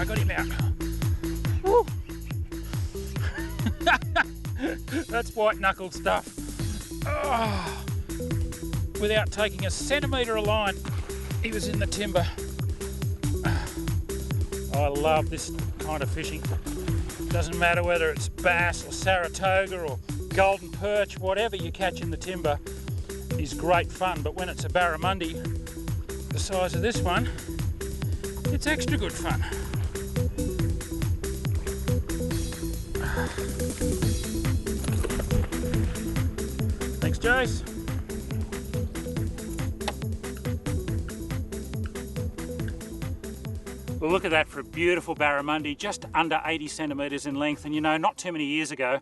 got him out. Woo. That's white knuckle stuff. Oh. Without taking a centimetre of line, he was in the timber. I love this kind of fishing. Doesn't matter whether it's bass or Saratoga or golden perch, whatever you catch in the timber is great fun, but when it's a barramundi the size of this one, it's extra good fun. Thanks, Jace. Well, look at that for a beautiful barramundi, just under 80 centimetres in length. And you know, not too many years ago,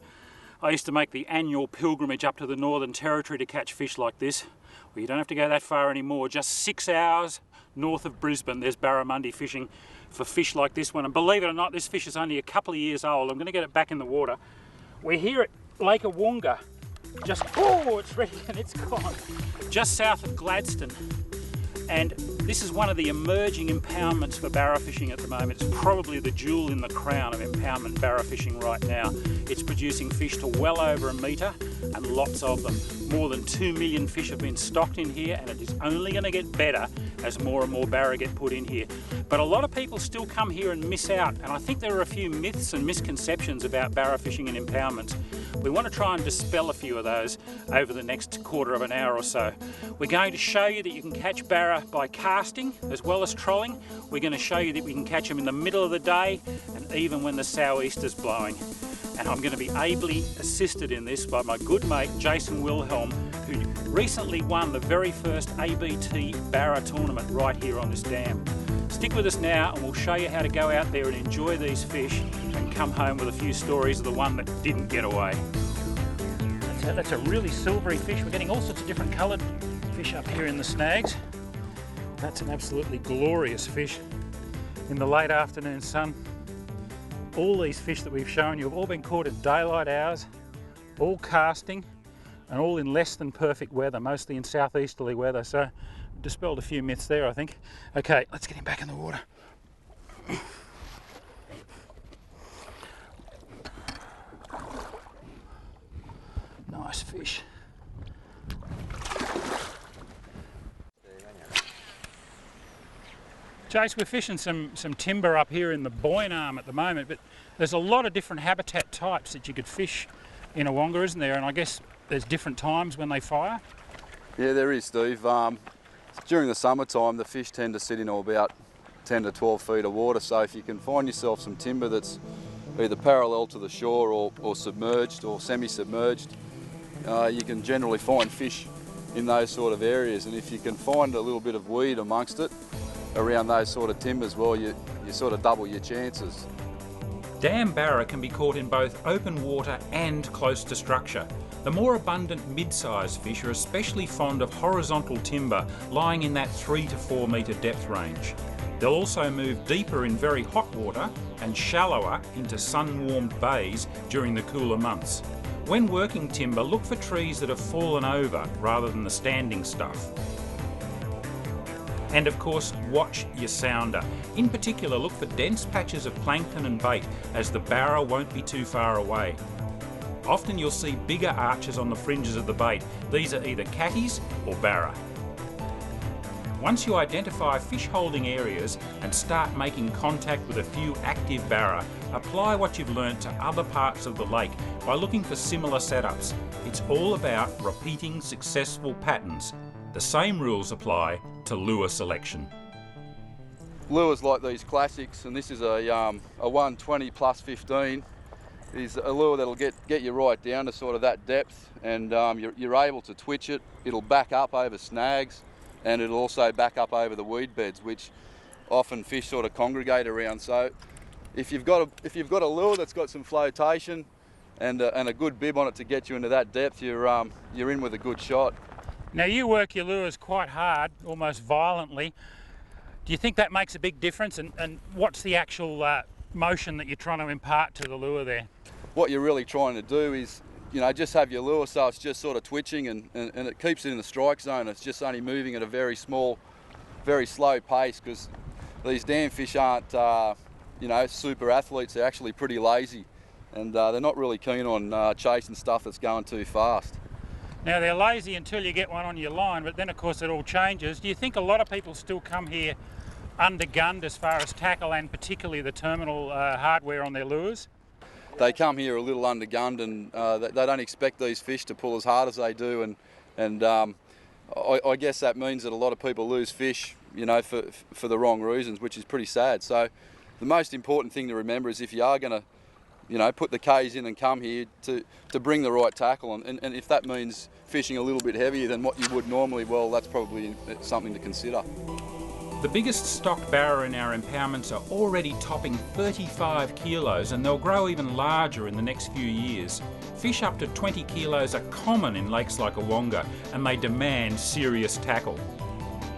I used to make the annual pilgrimage up to the Northern Territory to catch fish like this. Well, you don't have to go that far anymore. Just 6 hours north of Brisbane, there's barramundi fishing for fish like this one. And believe it or not, this fish is only a couple of years old. I'm going to get it back in the water. We're here at Lake Awunga, just, oh, it's ready and it's gone. Just south of Gladstone. And this is one of the emerging impoundments for barra fishing at the moment. It's probably the jewel in the crown of impoundment barra fishing right now. It's producing fish to well over a metre and lots of them. More than 2 million fish have been stocked in here, and it is only going to get better as more and more barra get put in here. But a lot of people still come here and miss out, and I think there are a few myths and misconceptions about barra fishing and impoundments. We want to try and dispel a few of those over the next quarter of an hour or so. We're going to show you that you can catch barra by casting as well as trolling. We're going to show you that we can catch them in the middle of the day and even when the sou'easter's blowing. And I'm going to be ably assisted in this by my good mate Jason Wilhelm, who recently won the very first ABT barra tournament right here on this dam. Stick with us now and we'll show you how to go out there and enjoy these fish and come home with a few stories of the one that didn't get away. That's a really silvery fish. We're getting all sorts of different coloured fish up here in the snags. That's an absolutely glorious fish in the late afternoon sun. All these fish that we've shown you have all been caught in daylight hours, all casting, and all in less than perfect weather, mostly in southeasterly weather. So dispelled a few myths there, I think. Okay, let's get him back in the water. Nice fish. Jace, we're fishing some timber up here in the Boyne Arm at the moment, but there's a lot of different habitat types that you could fish in Awunga, isn't there? And I guess there's different times when they fire? Yeah, there is, Steve. During the summertime, the fish tend to sit in about 10 to 12 feet of water, so if you can find yourself some timber that's either parallel to the shore or submerged or semi-submerged, you can generally find fish in those sort of areas. And if you can find a little bit of weed amongst it, around those sort of timbers, well, you sort of double your chances. Dam barra can be caught in both open water and close to structure. The more abundant mid-sized fish are especially fond of horizontal timber lying in that 3 to 4 metre depth range. They'll also move deeper in very hot water and shallower into sun-warmed bays during the cooler months. When working timber, look for trees that have fallen over rather than the standing stuff. And of course, watch your sounder. In particular, look for dense patches of plankton and bait, as the barra won't be too far away. Often you'll see bigger arches on the fringes of the bait. These are either catties or barra. Once you identify fish holding areas and start making contact with a few active barra, apply what you've learnt to other parts of the lake by looking for similar setups. It's all about repeating successful patterns. The same rules apply to lure selection. Lures like these classics, and this is a 120 plus 15, is a lure that'll get you right down to sort of that depth, and you're able to twitch it. It'll back up over snags, and it'll also back up over the weed beds, which often fish sort of congregate around. So if you've got a lure that's got some flotation and a good bib on it to get you into that depth, you're in with a good shot. Now you work your lures quite hard, almost violently. Do you think that makes a big difference? And what's the actual motion that you're trying to impart to the lure there? What you're really trying to do is, just have your lure so it's just sort of twitching and it keeps it in the strike zone. It's just only moving at a very small, very slow pace, because these dam fish aren't, you know, super athletes are actually pretty lazy, and they're not really keen on chasing stuff that's going too fast. Now they're lazy until you get one on your line, but then of course it all changes. Do you think a lot of people still come here undergunned as far as tackle and particularly the terminal hardware on their lures? They come here a little undergunned, and they don't expect these fish to pull as hard as they do, and I guess that means that a lot of people lose fish, you know, for the wrong reasons, which is pretty sad. So the most important thing to remember is if you are going to, you know, put the K's in and come here to bring the right tackle, and if that means fishing a little bit heavier than what you would normally, well, that's probably something to consider. The biggest stocked barra in our impoundments are already topping 35 kilos, and they'll grow even larger in the next few years. Fish up to 20 kilos are common in lakes like Wonga, and they demand serious tackle.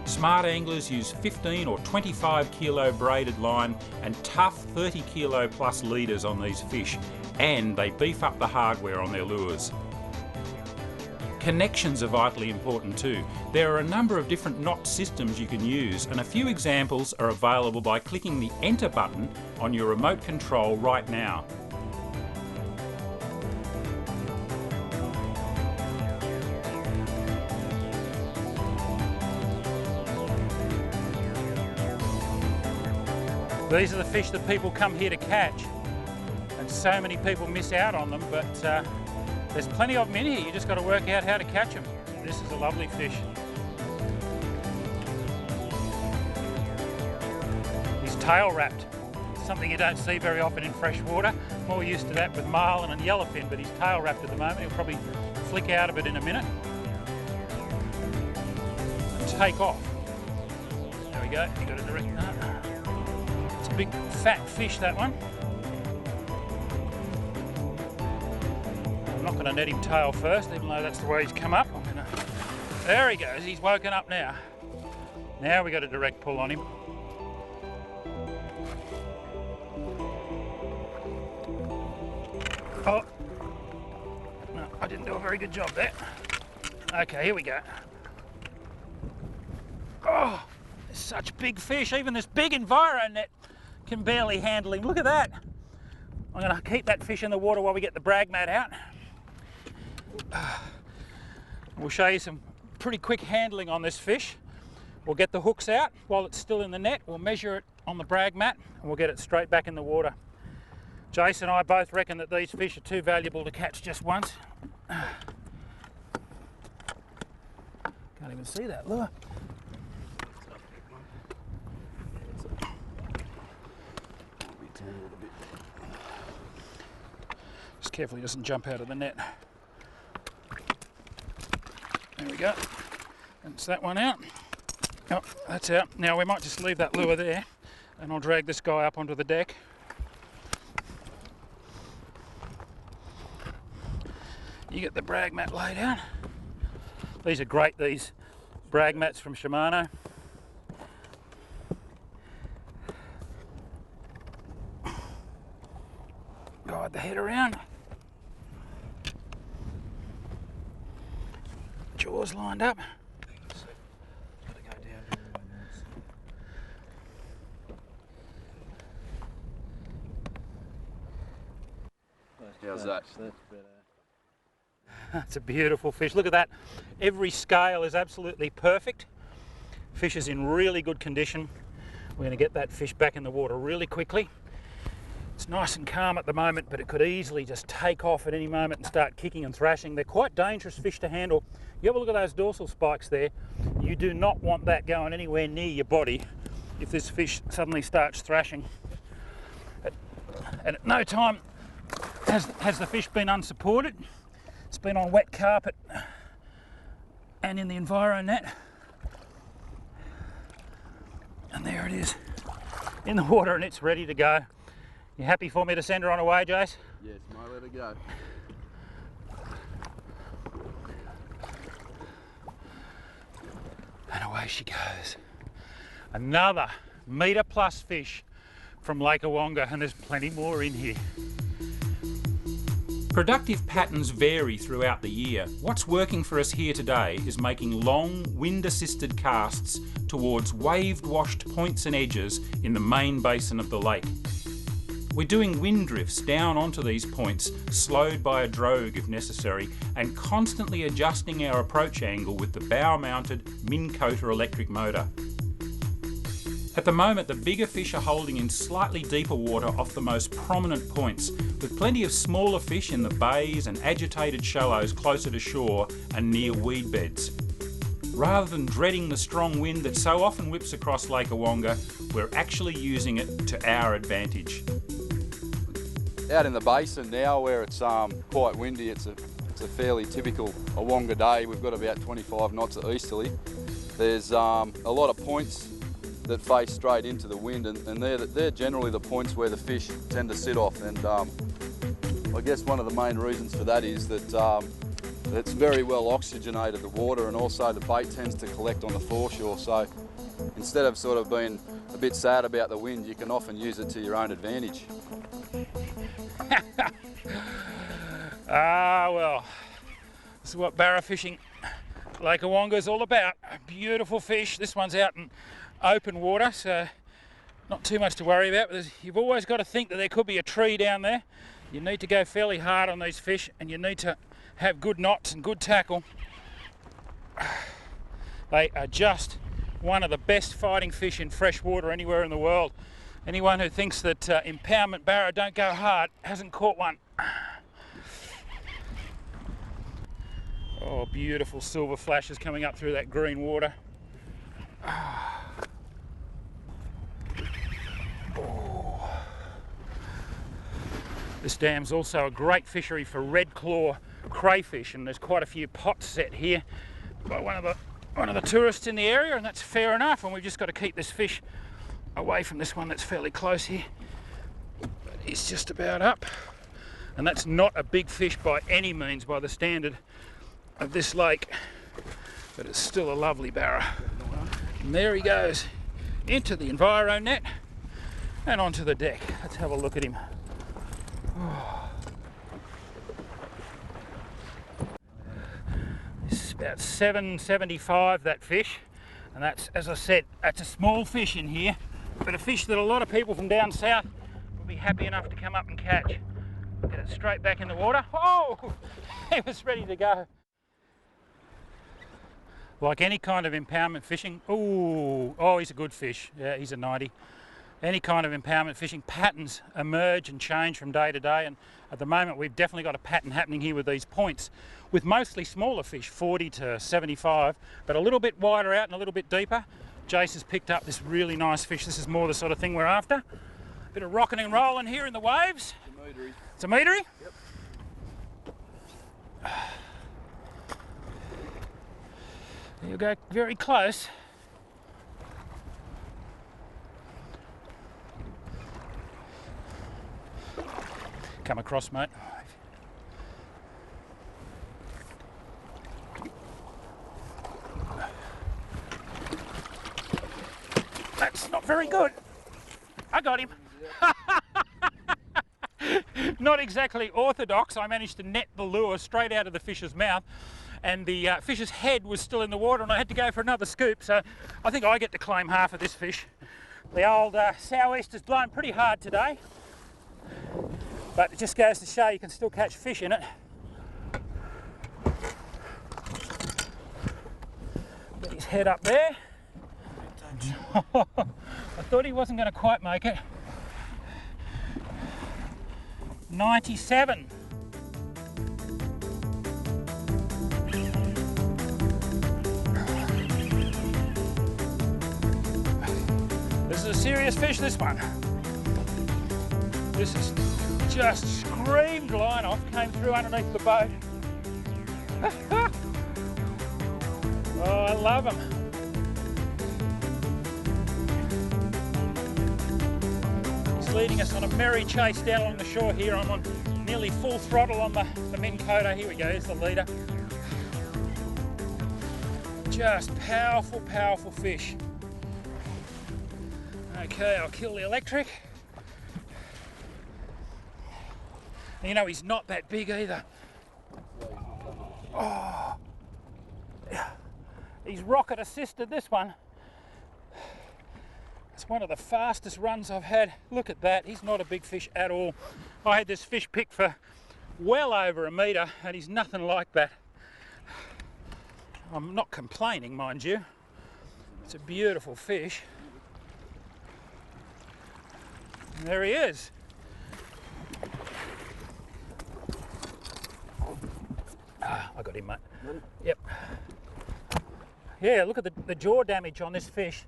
Smart anglers use 15 or 25 kilo braided line and tough 30 kilo plus leaders on these fish, and they beef up the hardware on their lures. Connections are vitally important too. There are a number of different knot systems you can use, and a few examples are available by clicking the Enter button on your remote control right now. These are the fish that people come here to catch, and so many people miss out on them, but there's plenty of them in here. You just got to work out how to catch them. This is a lovely fish. He's tail wrapped. Something you don't see very often in fresh water. More used to that with marlin and yellowfin, but he's tail wrapped at the moment. He'll probably flick out of it in a minute and take off. There we go. You got a direct nut. It's a big fat fish, that one. I'm not going to net him tail first, even though that's the way he's come up. There he goes, he's woken up now. Now we got a direct pull on him. Oh, no, I didn't do a very good job there. Okay, here we go. Oh, such big fish. Even this big Enviro net can barely handle him. Look at that. I'm going to keep that fish in the water while we get the brag mat out. We'll show you some pretty quick handling on this fish. We'll get the hooks out while it's still in the net. We'll measure it on the brag mat and we'll get it straight back in the water. Jason and I both reckon that these fish are too valuable to catch just once. Can't even see that lure. Just careful he doesn't jump out of the net. There we go. That's that one out. Oh, that's out. Now we might just leave that lure there and I'll drag this guy up onto the deck. You get the brag mat laid out. These are great, these brag mats from Shimano. Guide the head around. Jaws lined up. How's that? That's a beautiful fish. Look at that. Every scale is absolutely perfect. Fish is in really good condition. We're going to get that fish back in the water really quickly. It's nice and calm at the moment, but it could easily just take off at any moment and start kicking and thrashing. They're quite dangerous fish to handle. You have a look at those dorsal spikes there. You do not want that going anywhere near your body if this fish suddenly starts thrashing. And at no time has the fish been unsupported. It's been on wet carpet and in the Enviro net. And there it is in the water and it's ready to go. You happy for me to send her on away, Jace? Yes, might let her go. And away she goes. Another metre plus fish from Lake Wonga, and there's plenty more in here. Productive patterns vary throughout the year. What's working for us here today is making long, wind-assisted casts towards waved-washed points and edges in the main basin of the lake. We're doing wind drifts down onto these points, slowed by a drogue if necessary, and constantly adjusting our approach angle with the bow-mounted Minn Kota electric motor. At the moment, the bigger fish are holding in slightly deeper water off the most prominent points, with plenty of smaller fish in the bays and agitated shallows closer to shore and near weed beds. Rather than dreading the strong wind that so often whips across Lake Awonga, we're actually using it to our advantage. Out in the basin now, where it's quite windy, it's a fairly typical Awonga day. We've got about 25 knots at easterly. There's a lot of points that face straight into the wind, and they're generally the points where the fish tend to sit off. And I guess one of the main reasons for that is that it's very well oxygenated, the water, and also the bait tends to collect on the foreshore. So instead of sort of being a bit sad about the wind, you can often use it to your own advantage. Well, this is what barra fishing Lake Awonga is all about. Beautiful fish. This one's out in open water, so not too much to worry about. But you've always got to think that there could be a tree down there. You need to go fairly hard on these fish, and you need to have good knots and good tackle. They are just one of the best fighting fish in fresh water anywhere in the world. Anyone who thinks that impoundment barra don't go hard hasn't caught one. Oh, beautiful silver flashes coming up through that green water. Oh. This dam's also a great fishery for red claw crayfish, and there's quite a few pots set here by one of the tourists in the area, and that's fair enough. And we've just got to keep this fish away from this one that's fairly close here. But he's just about up, and that's not a big fish by any means by the standard of this lake, but it's still a lovely barra. And there he goes into the enviro net and onto the deck. Let's have a look at him. Oh. It's about 7.75, that fish, and that's, as I said, that's a small fish in here, but a fish that a lot of people from down south will be happy enough to come up and catch. Get it straight back in the water. Oh, he was ready to go. Like any kind of impoundment fishing, oh, he's a good fish. Yeah, he's a 90. Any kind of impoundment fishing, patterns emerge and change from day to day, and at the moment we've definitely got a pattern happening here with these points, with mostly smaller fish, 40 to 75, but a little bit wider out and a little bit deeper. Jace has picked up this really nice fish. This is more the sort of thing we're after. A bit of rocking and rolling here in the waves. It's a meatery? Yep. You'll go very close. Come across, mate. That's not very good. I got him. Not exactly orthodox. I managed to net the lure straight out of the fish's mouth, and the fish's head was still in the water, and I had to go for another scoop, so I think I get to claim half of this fish. The old sou'easter's blown pretty hard today, but it just goes to show you can still catch fish in it. Get his head up there. I thought he wasn't going to quite make it. 97. This is a serious fish, this one. This is just screamed line off, came through underneath the boat. Oh, I love them. He's leading us on a merry chase down along the shore here. I'm on nearly full throttle on the Minn Kota. Here we go, here's the leader. Just powerful, powerful fish. Okay, I'll kill the electric. You know, he's not that big either. Oh, he's rocket assisted, this one. It's one of the fastest runs I've had. Look at that, he's not a big fish at all. I had this fish picked for well over a metre and he's nothing like that. I'm not complaining, mind you. It's a beautiful fish. And there he is. I got him, mate. Yep. Yeah, look at the jaw damage on this fish.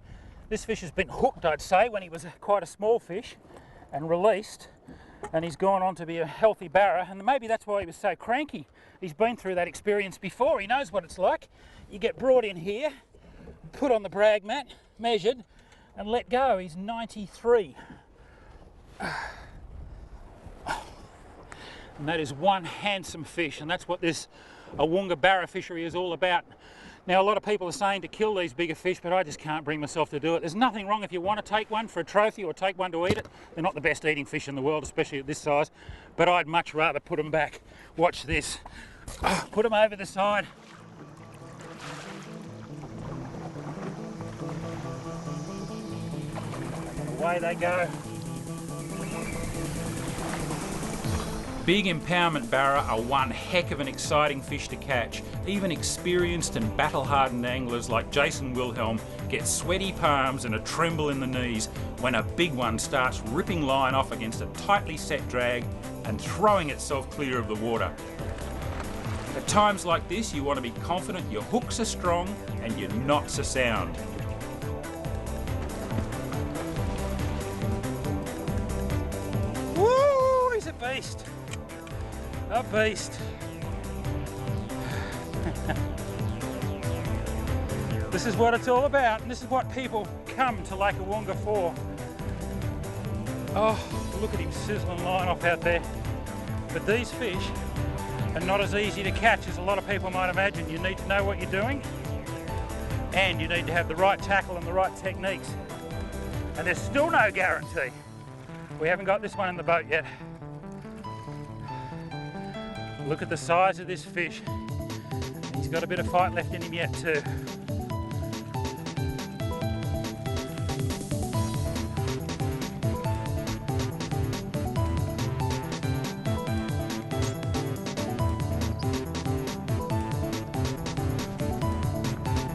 This fish has been hooked, I'd say, when he was quite a small fish and released, and he's gone on to be a healthy barra, and maybe that's why he was so cranky. He's been through that experience before. He knows what it's like. You get brought in here, put on the brag mat, measured, and let go. He's 93. And that is one handsome fish, and that's what this Awunga barra fishery is all about. Now, a lot of people are saying to kill these bigger fish, but I just can't bring myself to do it. There's nothing wrong if you want to take one for a trophy or take one to eat it. They're not the best eating fish in the world, especially at this size, but I'd much rather put them back. Watch this. Put them over the side. And away they go. Big impoundment barra are one heck of an exciting fish to catch. Even experienced and battle-hardened anglers like Jason Wilhelm get sweaty palms and a tremble in the knees when a big one starts ripping line off against a tightly set drag and throwing itself clear of the water. At times like this, you want to be confident your hooks are strong and your knots are sound. Woo! He's a beast. A beast. This is what it's all about, and this is what people come to Lake Awunga for. Oh, look at him sizzling line off out there. But these fish are not as easy to catch as a lot of people might imagine. You need to know what you're doing, and you need to have the right tackle and the right techniques. And there's still no guarantee. We haven't got this one in the boat yet. Look at the size of this fish. He's got a bit of fight left in him yet too.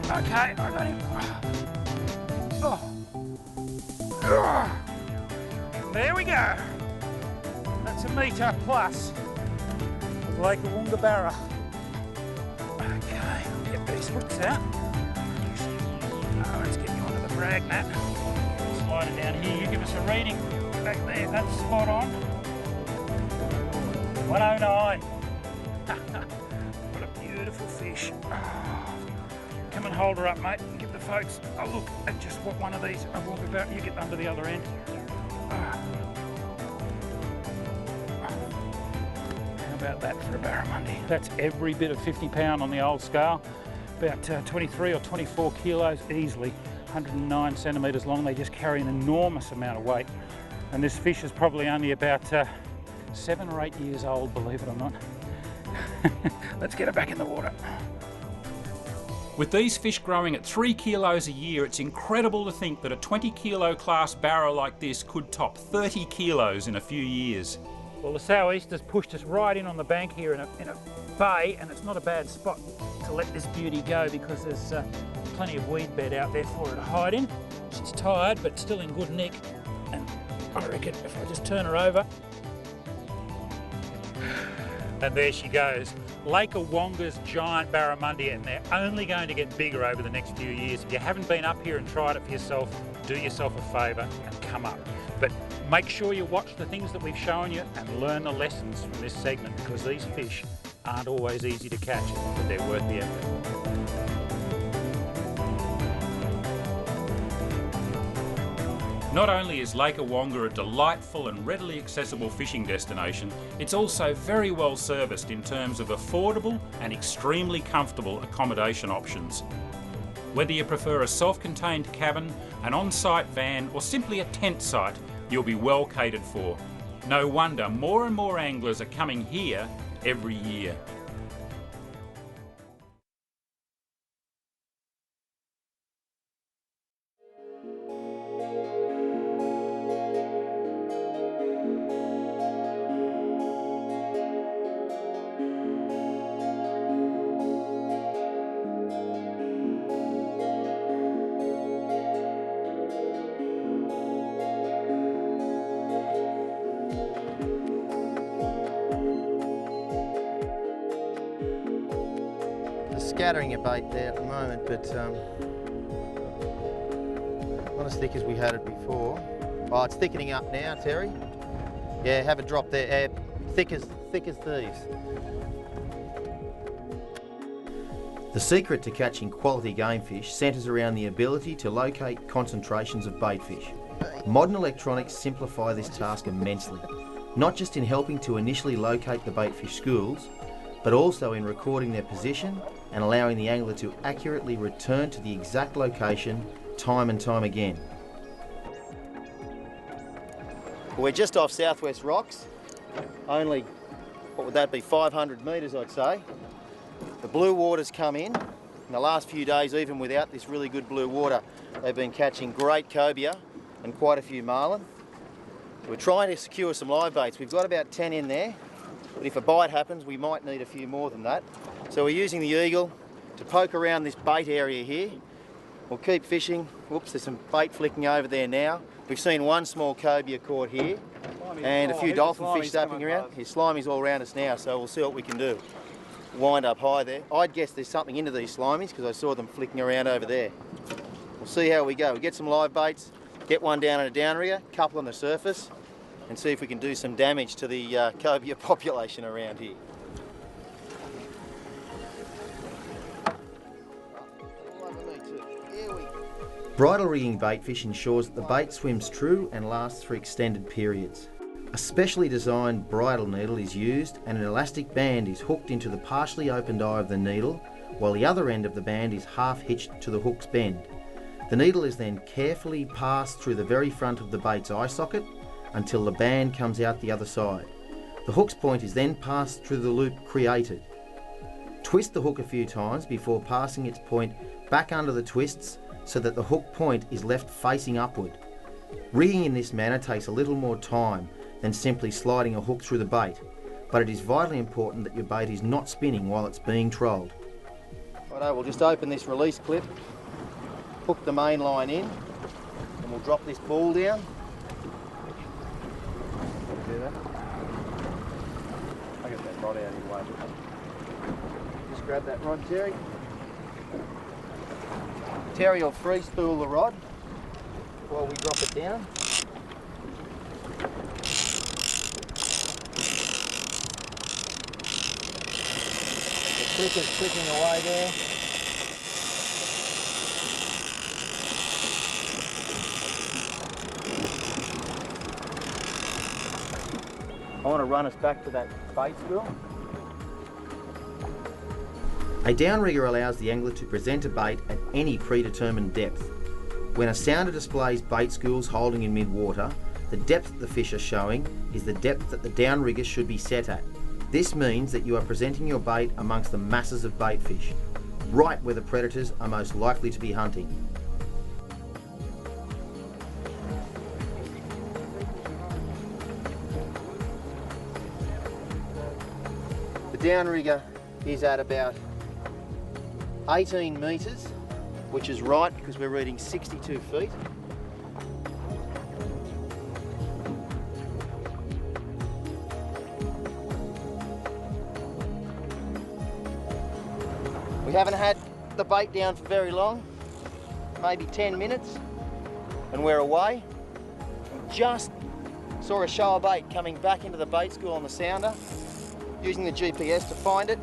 Okay, I got him. Oh. There we go. That's a metre plus. Lake Awunga barra. Okay, get these hooks out. Let's get you onto the brag mat. Slide it down here. You give us a reading back there. That's spot on. 109. What a beautiful fish. Come and hold her up, mate, and give the folks a look at just what one of these Awunga barra. You get under the other end. About that for a barramundi. That's every bit of 50 pound on the old scale, about 23 or 24 kilos easily, 109 centimetres long. They just carry an enormous amount of weight, and this fish is probably only about 7 or 8 years old, believe it or not. Let's get it back in the water. With these fish growing at 3 kilos a year, it's incredible to think that a 20 kilo class barra like this could top 30 kilos in a few years. Well, the sou'easter's pushed us right in on the bank here in a bay, and it's not a bad spot to let this beauty go because there's plenty of weed bed out there for her to hide in. She's tired, but still in good nick, and I reckon if I just turn her over, and there she goes. Lake Awunga's giant barramundi, and they're only going to get bigger over the next few years. If you haven't been up here and tried it for yourself, do yourself a favour and come up. But make sure you watch the things that we've shown you and learn the lessons from this segment, because these fish aren't always easy to catch, but they're worth the effort. Not only is Lake Awunga a delightful and readily accessible fishing destination, it's also very well serviced in terms of affordable and extremely comfortable accommodation options. Whether you prefer a self-contained cabin, an on-site van, or simply a tent site, you'll be well catered for. No wonder more and more anglers are coming here every year. scattering a bait there at the moment, but not as thick as we had it before. Oh, it's thickening up now, Terry. Yeah, have a drop there. Thick as thieves. The secret to catching quality game fish centres around the ability to locate concentrations of bait fish. Modern electronics simplify this task immensely, not just in helping to initially locate the bait fish schools, but also in recording their position and allowing the angler to accurately return to the exact location time and time again. We're just off Southwest Rocks, only, what would that be, 500 metres I'd say. The blue water's come in the last few days, even without this really good blue water, they've been catching great cobia and quite a few marlin. We're trying to secure some live baits. We've got about 10 in there, but if a bite happens, we might need a few more than that. So we're using the eagle to poke around this bait area here. We'll keep fishing. Whoops, there's some bait flicking over there now. We've seen one small cobia caught here and a few dolphin fish zapping around. Here's slimies all around us now, so we'll see what we can do. Wind up high there. I'd guess there's something into these slimies because I saw them flicking around over there. We'll see how we go. We get some live baits, get one down on a downrigger, couple on the surface, and see if we can do some damage to the cobia population around here. Bridle rigging baitfish ensures that the bait swims true and lasts for extended periods. A specially designed bridle needle is used and an elastic band is hooked into the partially opened eye of the needle, while the other end of the band is half hitched to the hook's bend. The needle is then carefully passed through the very front of the bait's eye socket until the band comes out the other side. The hook's point is then passed through the loop created. Twist the hook a few times before passing its point back under the twists so that the hook point is left facing upward. Rigging in this manner takes a little more time than simply sliding a hook through the bait, but it is vitally important that your bait is not spinning while it's being trolled. Righto, we'll just open this release clip, hook the main line in, and we'll drop this ball down. Do that. I get that rod out of your way. Just grab that rod, Terry. Terry will free spool the rod while we drop it down. The clicker's clicking away there. I want to run us back to that bait spool. A downrigger allows the angler to present a bait at any predetermined depth. When a sounder displays bait schools holding in mid-water, the depth that the fish are showing is the depth that the downrigger should be set at. This means that you are presenting your bait amongst the masses of bait fish, right where the predators are most likely to be hunting. The downrigger is at about 18 metres, which is right because we're reading 62 feet. We haven't had the bait down for very long, maybe 10 minutes, and we're away. We just saw a shoal bait coming back into the bait school on the sounder, using the GPS to find it.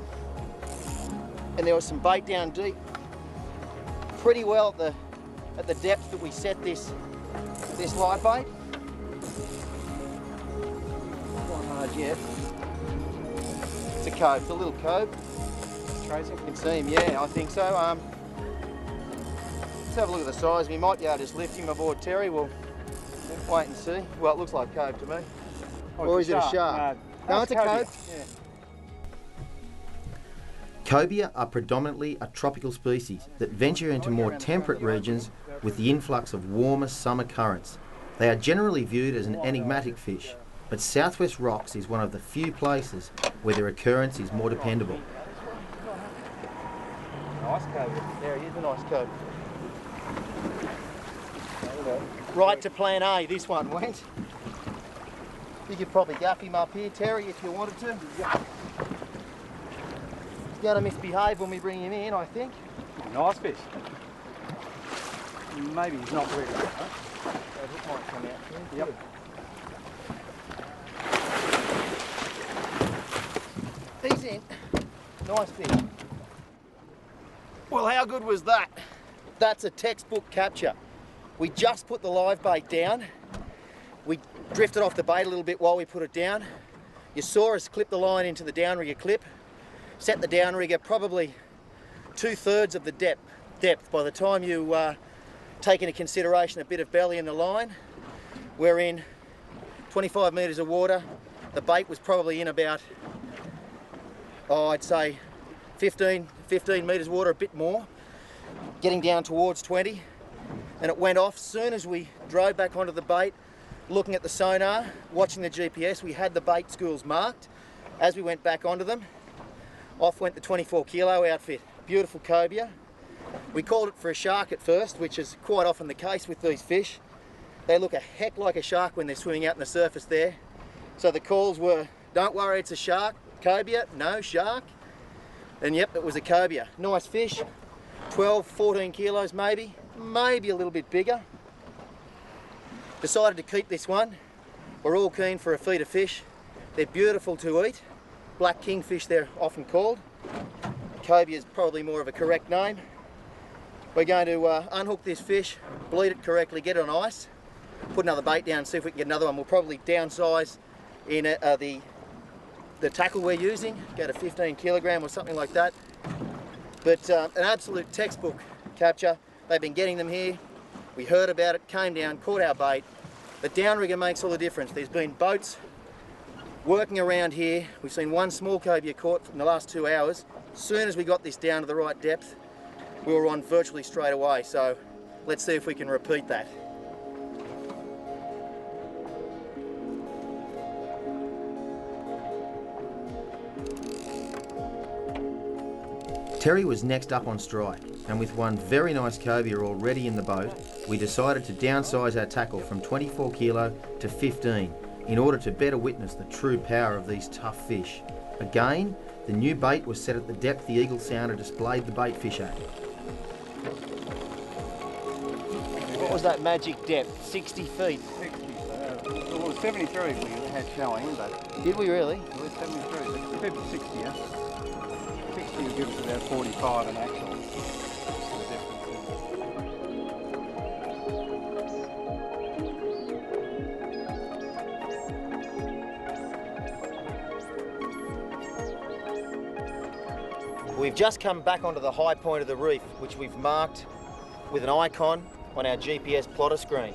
And there was some bait down deep, pretty well at the depth that we set this live bait. Not hard yet. It's a cove, it's a little cove. Tracy, you can see him, yeah, I think so. Let's have a look at the size. We might be able to just lift him aboard Terry. We'll wait and see. Well, it looks like cove to me. Or is it a shark? No, it's a cove. Yeah. Cobia are predominantly a tropical species that venture into more temperate regions with the influx of warmer summer currents. They are generally viewed as an enigmatic fish, but Southwest Rocks is one of the few places where their occurrence is more dependable. Nice cobia. There he is, a nice cobia. Right to plan A, this one went. You could probably gaff him up here, Terry, if you wanted to. going to misbehave when we bring him in, I think. Nice fish. Maybe he's not ready. That hook might come out. Yep. He's in. Nice fish. Well, how good was that? That's a textbook capture. We just put the live bait down. We drifted off the bait a little bit while we put it down. You saw us clip the line into the downrigger clip, set the downrigger probably 2/3 of the depth. By the time you take into consideration a bit of belly in the line, we're in 25 metres of water. The bait was probably in about, I'd say 15 metres water, a bit more, getting down towards 20, and it went off. Soon as we drove back onto the bait, looking at the sonar, watching the GPS, we had the bait schools marked. As we went back onto them, off went the 24 kilo outfit. Beautiful cobia. We called it for a shark at first, which is quite often the case with these fish. They look a heck like a shark when they're swimming out in the surface there. So the calls were, don't worry, it's a shark. Cobia, no, shark. And yep, it was a cobia. Nice fish, 12, 14 kilos maybe a little bit bigger. Decided to keep this one. We're all keen for a feed of fish. They're beautiful to eat. Black kingfish they're often called. Cobia is probably more of a correct name. We're going to unhook this fish, bleed it correctly, get it on ice, put another bait down, see if we can get another one. We'll probably downsize in the tackle we're using, go to 15 kilogram or something like that. But an absolute textbook capture. They've been getting them here. We heard about it, came down, caught our bait. The downrigger makes all the difference. There's been boats working around here. We've seen one small cobia caught in the last 2 hours. As soon as we got this down to the right depth, we were on virtually straight away. So let's see if we can repeat that. Terry was next up on strike, and with one very nice cobia already in the boat, we decided to downsize our tackle from 24 kilo to 15 in order to better witness the true power of these tough fish. Again, the new bait was set at the depth the eagle sounder displayed the bait fish at. What was that magic depth? 60 feet? 60, well, 73 we had showing, but... Did we really? It was 73, 50, 60, yeah. 60 would give us about 45 in actual. We've just come back onto the high point of the reef, which we've marked with an icon on our GPS plotter screen.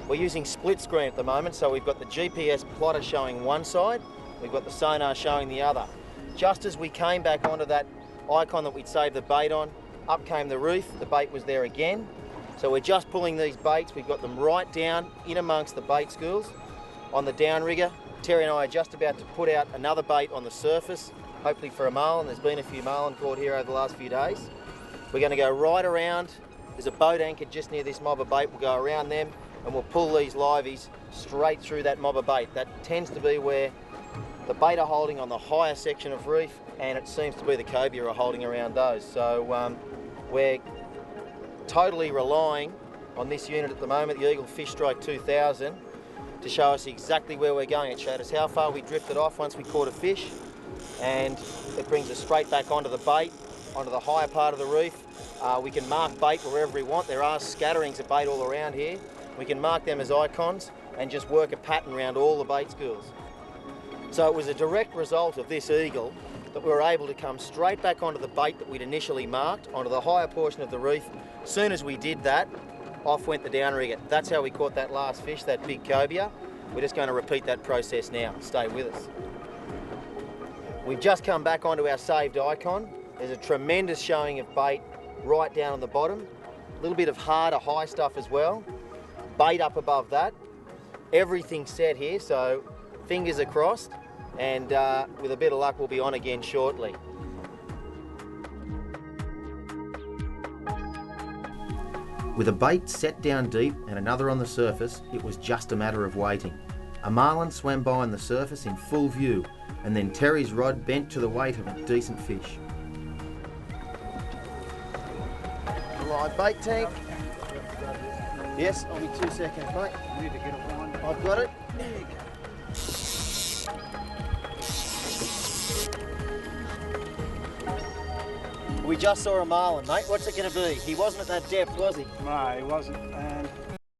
We're using split screen at the moment, so we've got the GPS plotter showing one side, we've got the sonar showing the other. Just as we came back onto that icon that we'd saved the bait on, up came the reef, the bait was there again. So we're just pulling these baits, we've got them right down in amongst the bait schools on the downrigger. Terry and I are just about to put out another bait on the surface, hopefully for a marlin. There's been a few marlin caught here over the last few days. We're going to go right around. There's a boat anchored just near this mob of bait. We'll go around them and we'll pull these liveys straight through that mob of bait. That tends to be where the bait are holding on the higher section of reef, and it seems to be the cobia are holding around those. So we're totally relying on this unit at the moment, the Eagle Fish Strike 2000, to show us exactly where we're going. It showed us how far we drifted off once we caught a fish, and it brings us straight back onto the bait, onto the higher part of the reef. We can mark bait wherever we want. There are scatterings of bait all around here. We can mark them as icons and just work a pattern around all the bait schools. So it was a direct result of this eagle that we were able to come straight back onto the bait that we'd initially marked, onto the higher portion of the reef. As soon as we did that, off went the downrigger. That's how we caught that last fish, that big cobia. We're just going to repeat that process now. Stay with us. We've just come back onto our saved icon. There's a tremendous showing of bait right down on the bottom. A little bit of harder high stuff as well. Bait up above that. Everything's set here, so fingers are crossed, and with a bit of luck we'll be on again shortly. With a bait set down deep and another on the surface, it was just a matter of waiting. A marlin swam by on the surface in full view, and then Terry's rod bent to the weight of a decent fish. My bait tank. Yes, I'll be 2 seconds, mate. You need to get a wind. I've got it. We just saw a marlin, mate. What's it going to be? He wasn't at that depth, was he? No, he wasn't. And